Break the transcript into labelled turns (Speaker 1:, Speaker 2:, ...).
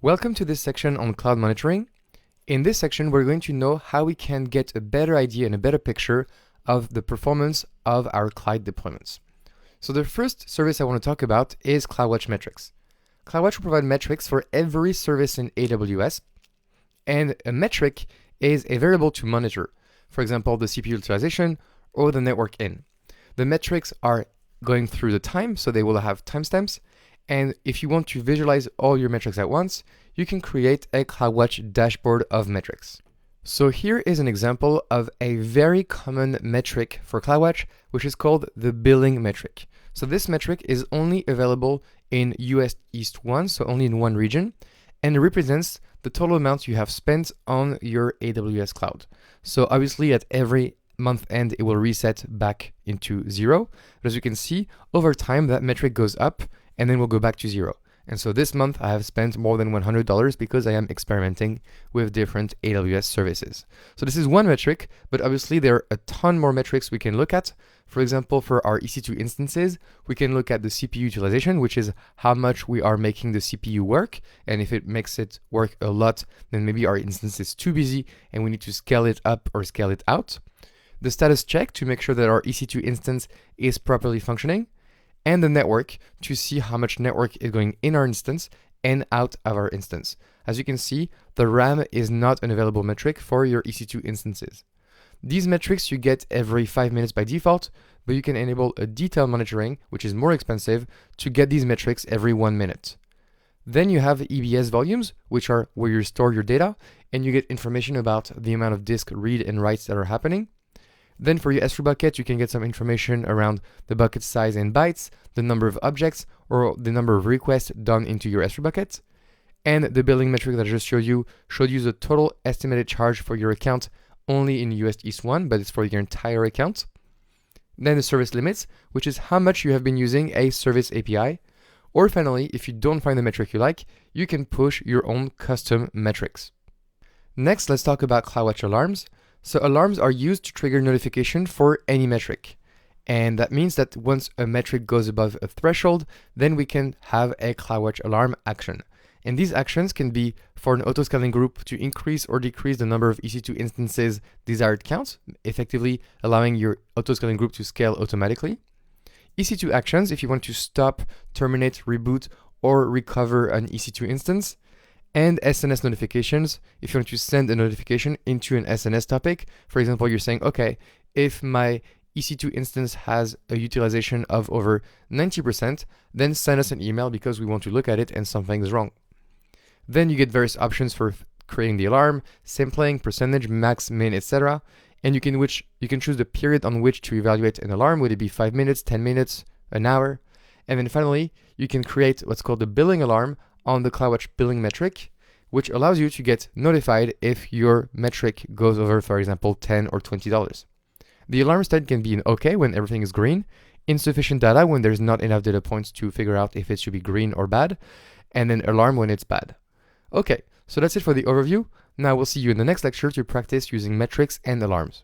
Speaker 1: Welcome to this section on cloud monitoring. In this section, we're going to know how we can get a better idea and a better picture of the performance of our cloud deployments. So the first service I want to talk about is CloudWatch metrics. CloudWatch will provide metrics for every service in AWS, and a metric is a variable to monitor, for example, the CPU utilization or the network in. The metrics are going through the time, so they will have timestamps. And if you want to visualize all your metrics at once, you can create a CloudWatch dashboard of metrics. So here is an example of a very common metric for CloudWatch, which is called the billing metric. So this metric is only available in US East 1, so only in one region, and it represents the total amount you have spent on your AWS cloud. So obviously at every month end, it will reset back into zero. But as you can see, over time, that metric goes up and then we'll go back to zero. And so this month I have spent more than $100 because I am experimenting with different AWS services. So this is one metric, but obviously there are a ton more metrics we can look at. For example, for our EC2 instances, we can look at the CPU utilization, which is how much we are making the CPU work. And if it makes it work a lot, then maybe our instance is too busy and we need to scale it up or scale it out. The status check to make sure that our EC2 instance is properly functioning, and the network to see how much network is going in our instance and out of our instance. As you can see, the RAM is not an available metric for your EC2 instances. These metrics you get every 5 minutes by default, but you can enable a detailed monitoring, which is more expensive, to get these metrics every 1 minute. Then you have EBS volumes, which are where you store your data, and you get information about the amount of disk read and writes that are happening. Then for your S3 bucket, you can get some information around the bucket size in bytes, the number of objects, or the number of requests done into your S3 bucket. And the billing metric that I just showed you the total estimated charge for your account only in US East 1, but it's for your entire account. Then the service limits, which is how much you have been using a service API. Or finally, if you don't find the metric you like, you can push your own custom metrics. Next, let's talk about CloudWatch alarms. So alarms are used to trigger notification for any metric. And that means that once a metric goes above a threshold, then we can have a CloudWatch alarm action. And these actions can be for an auto-scaling group to increase or decrease the number of EC2 instances desired count, effectively allowing your auto-scaling group to scale automatically. EC2 actions if you want to stop, terminate, reboot, or recover an EC2 instance. And SNS notifications, if you want to send a notification into an SNS topic. For example, you're saying, okay, if my EC2 instance has a utilization of over 90%, then send us an email because we want to look at it and something is wrong. Then you get various options for creating the alarm, sampling, percentage, max, min, etc. And you can choose the period on which to evaluate an alarm. Would it be 5 minutes, 10 minutes, an hour? And then finally, you can create what's called the billing alarm on the CloudWatch billing metric, which allows you to get notified if your metric goes over, for example, $10 or $20. The alarm state can be an OK when everything is green, insufficient data when there's not enough data points to figure out if it should be green or bad, and then alarm when it's bad. Okay, so that's it for the overview. Now we'll see you in the next lecture to practice using metrics and alarms.